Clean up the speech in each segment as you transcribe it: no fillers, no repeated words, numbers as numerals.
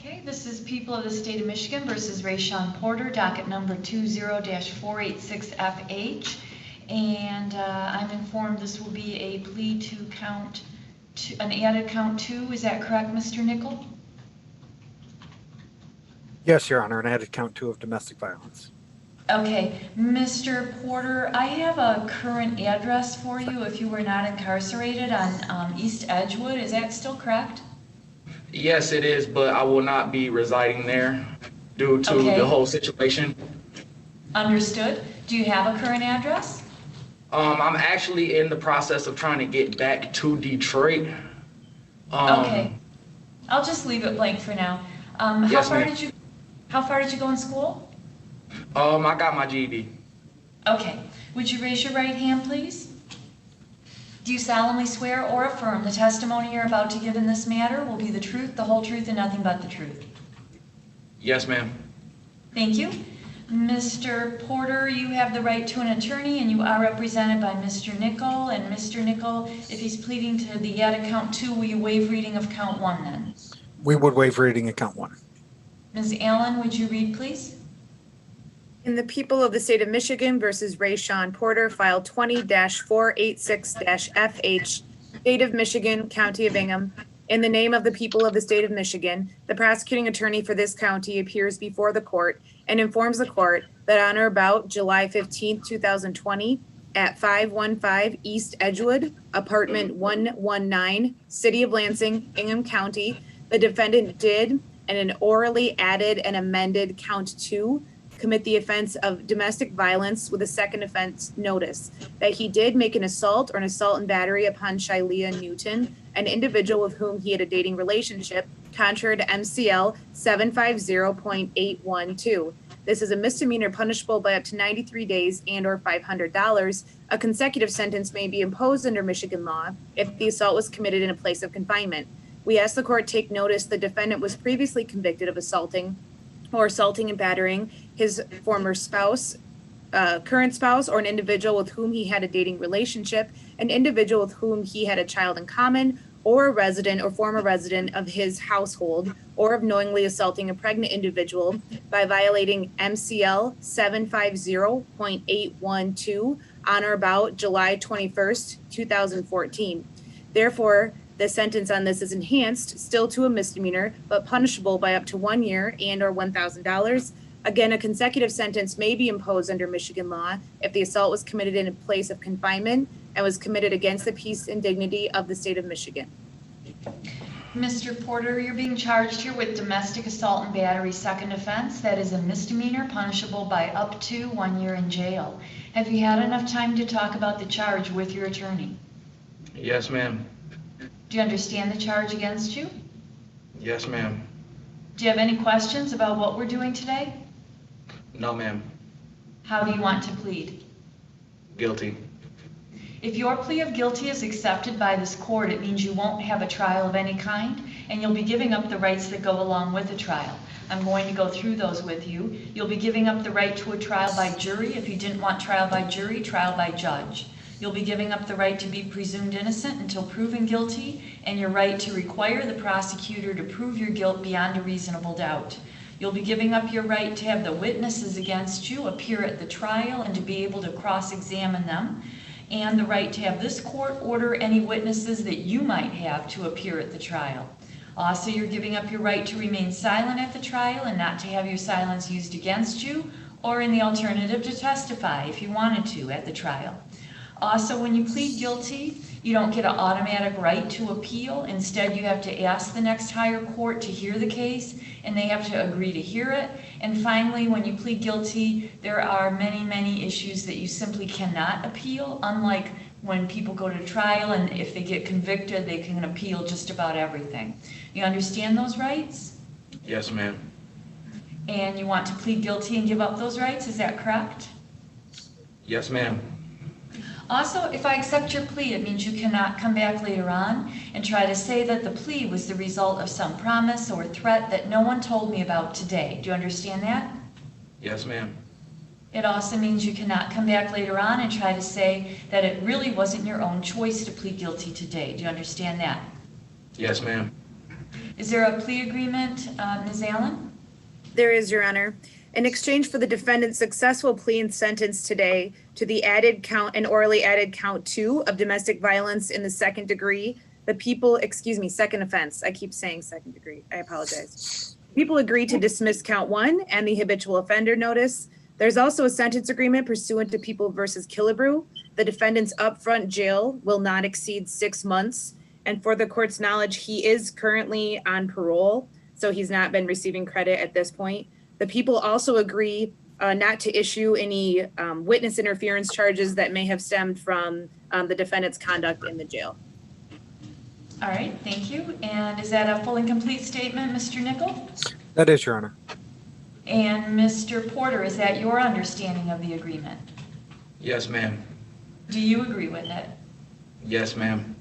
Okay, this is People of the State of Michigan versus Rayshawn Porter, docket number 20-486FH. And I'm informed this will be a plea to count, an added count 2. Is that correct, Mr. Nickel? Yes, Your Honor, an added count 2 of domestic violence. Okay, Mr. Porter, I have a current address for you if you were not incarcerated on East Edgewood. Is that still correct? Yes, it is, but I will not be residing there due to the whole situation. Understood. Do you have a current address? I'm actually in the process of trying to get back to Detroit. Okay. I'll just leave it blank for now. Yes, how far did you go in school? I got my GED. Okay. Would you raise your right hand, please? Do you solemnly swear or affirm the testimony you're about to give in this matter will be the truth, the whole truth, and nothing but the truth? Yes, ma'am. Thank you. Mr. Porter, you have the right to an attorney, and you are represented by Mr. Nickel. And Mr. Nickel, if he's pleading to the added count 2, will you waive reading of count 1 then? We would waive reading of count 1. Ms. Allen, would you read, please? In the People of the State of Michigan versus Rayshawn Porter, file 20-486-FH, State of Michigan, County of Ingham. In the name of the people of the State of Michigan, the prosecuting attorney for this county appears before the court and informs the court that on or about July 15, 2020, at 515 East Edgewood, apartment 119, City of Lansing, Ingham County, the defendant did, and an orally added and amended count 2, commit the offense of domestic violence with a second offense notice, that he did make an assault or an assault and battery upon Shylea Newton, an individual with whom he had a dating relationship, contrary to MCL 750.812. This is a misdemeanor punishable by up to 93 days and or $500. A consecutive sentence may be imposed under Michigan law if the assault was committed in a place of confinement. We ask the court take notice the defendant was previously convicted of assaulting and battering his former spouse, current spouse, or an individual with whom he had a dating relationship, an individual with whom he had a child in common, or a resident or former resident of his household, or of knowingly assaulting a pregnant individual by violating MCL 750.812 on or about July 21st, 2014. Therefore, the sentence on this is enhanced, still to a misdemeanor, but punishable by up to 1 year and or $1,000. Again, a consecutive sentence may be imposed under Michigan law if the assault was committed in a place of confinement and was committed against the peace and dignity of the state of Michigan. Mr. Porter, you're being charged here with domestic assault and battery second offense. That is a misdemeanor punishable by up to 1 year in jail. Have you had enough time to talk about the charge with your attorney? Yes, ma'am. Do you understand the charge against you? Yes, ma'am. Do you have any questions about what we're doing today? No, ma'am. How do you want to plead? Guilty. If your plea of guilty is accepted by this court, it means you won't have a trial of any kind, and you'll be giving up the rights that go along with a trial. I'm going to go through those with you. You'll be giving up the right to a trial by jury. If you didn't want trial by jury, trial by judge. You'll be giving up the right to be presumed innocent until proven guilty, and your right to require the prosecutor to prove your guilt beyond a reasonable doubt. You'll be giving up your right to have the witnesses against you appear at the trial and to be able to cross-examine them, and the right to have this court order any witnesses that you might have to appear at the trial. Also, you're giving up your right to remain silent at the trial and not to have your silence used against you, or in the alternative to testify if you wanted to at the trial. Also, when you plead guilty, you don't get an automatic right to appeal. Instead, you have to ask the next higher court to hear the case, and they have to agree to hear it. And finally, when you plead guilty, there are many, many issues that you simply cannot appeal, unlike when people go to trial, and if they get convicted, they can appeal just about everything. You understand those rights? Yes, ma'am. And you want to plead guilty and give up those rights, is that correct? Yes, ma'am. Also, if I accept your plea, it means you cannot come back later on and try to say that the plea was the result of some promise or threat that no one told me about today. Do you understand that? Yes, ma'am. It also means you cannot come back later on and try to say that it really wasn't your own choice to plead guilty today. Do you understand that? Yes, ma'am. Is there a plea agreement, Ms. Allen? There is, Your Honor. In exchange for the defendant's successful plea and sentence today to the added count and orally added count 2 of domestic violence in the second degree, second offense. I keep saying second degree. I apologize. People agreed to dismiss count 1 and the habitual offender notice. There's also a sentence agreement pursuant to People versus Killebrew. The defendant's upfront jail will not exceed 6 months. And for the court's knowledge, he is currently on parole, so he's not been receiving credit at this point. The people also agree not to issue any witness interference charges that may have stemmed from the defendant's conduct in the jail. All right, thank you. And is that a full and complete statement, Mr. Nickel? That is, Your Honor. And Mr. Porter, is that your understanding of the agreement? Yes, ma'am. Do you agree with it? Yes, ma'am.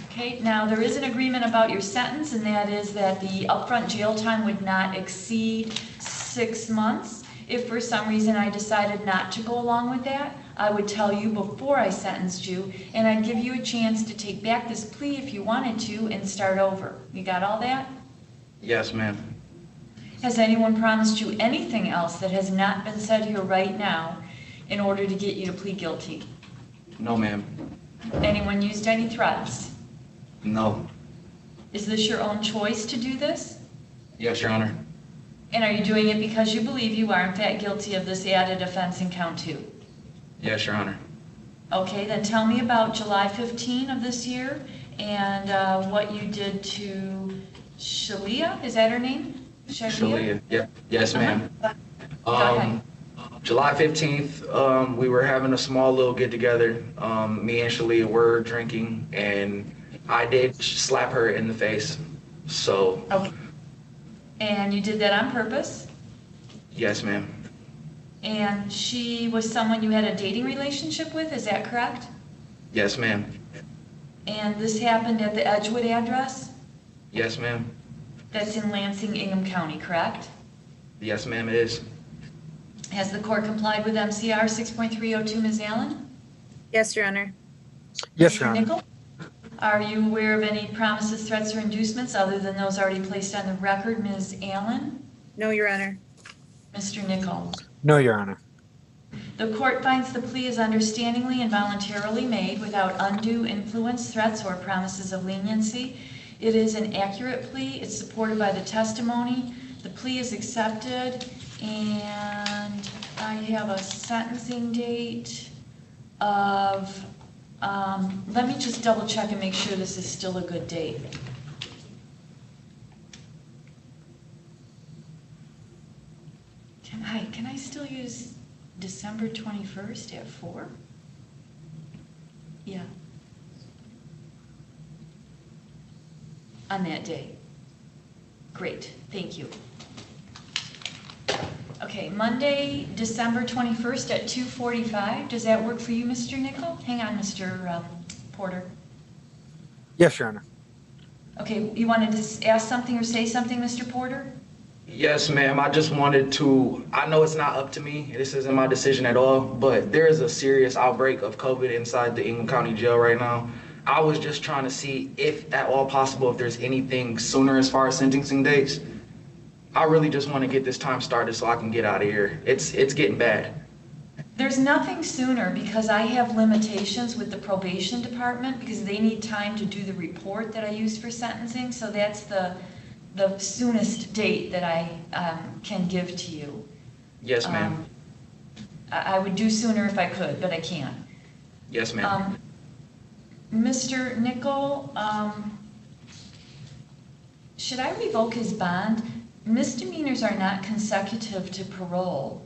Okay, now there is an agreement about your sentence, and that is that the upfront jail time would not exceed 6 months. If for some reason I decided not to go along with that, I would tell you before I sentenced you, and I'd give you a chance to take back this plea if you wanted to and start over. You got all that? Yes, ma'am. Has anyone promised you anything else that has not been said here right now in order to get you to plead guilty? No, ma'am. Anyone used any threats? No. Is this your own choice to do this? Yes, Your Honor. And are you doing it because you believe you are in fact guilty of this added offense in count 2? Yes, Your Honor. Okay, then tell me about July 15 of this year and what you did to Shalia. Is that her name? Shalia. Yeah. Yes, ma'am. Go ahead. July 15th, we were having a small little get together. Me and Shalia were drinking, and I did slap her in the face. So. Okay. And you did that on purpose? Yes, ma'am. And she was someone you had a dating relationship with, is that correct? Yes, ma'am. And this happened at the Edgewood address? Yes, ma'am. That's in Lansing, Ingham County, correct? Yes, ma'am, it is. Has the court complied with MCR 6.302, Ms. Allen? Yes, Your Honor. Yes, Your Mr. Honor. Nickel? Are you aware of any promises, threats, or inducements other than those already placed on the record, Ms. Allen? No, Your Honor. Mr. Nickel? No, Your Honor. The court finds the plea is understandingly and voluntarily made without undue influence, threats, or promises of leniency. It is an accurate plea. It's supported by the testimony. The plea is accepted, and I have a sentencing date of, let me just double check and make sure this is still a good date. Can I still use December 21st at 4? Yeah. On that day. Great, thank you. Okay, Monday, December 21st at 2:45. Does that work for you, Mr. Nickel? Hang on, Mr. Porter. Yes, Your Honor. Okay, you wanted to ask something or say something, Mr. Porter? Yes, ma'am. I just wanted to, I know it's not up to me. This isn't my decision at all, but there is a serious outbreak of COVID inside the Ingham County Jail right now. I was just trying to see if at all possible, if there's anything sooner as far as sentencing dates. I really just want to get this time started so I can get out of here. It's getting bad. There's nothing sooner because I have limitations with the probation department because they need time to do the report that I use for sentencing. So that's the soonest date that I can give to you. Yes, ma'am. I would do sooner if I could, but I can't. Yes, ma'am. Mr. Nickel, should I revoke his bond? Misdemeanors are not consecutive to parole.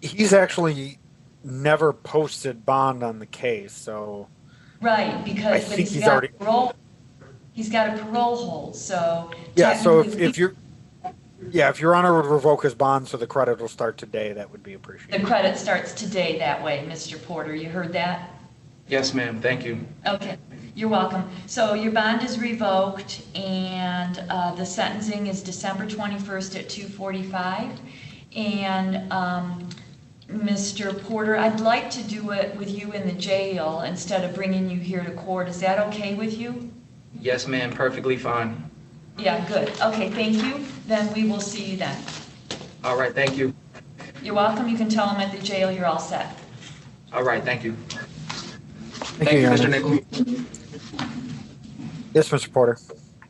He's actually never posted bond on the case, so Right, because but he's got a parole. He's got a parole hold, so yeah. So if Your Honor would revoke his bond, so the credit will start today, that would be appreciated. the credit starts today that way, Mr. Porter. You heard that? Yes, ma'am. Thank you. Okay, you're welcome. So your bond is revoked, and the sentencing is December 21st at 2:45. And Mr. Porter, I'd like to do it with you in the jail instead of bringing you here to court. Is that okay with you? Yes, ma'am, perfectly fine. Yeah, good. Okay, thank you. Then we will see you then. All right, thank you. You're welcome. You can tell them at the jail you're all set. All right, thank you. Thank you, Your Mr. Honor. Nichols. Yes, Mr. Porter.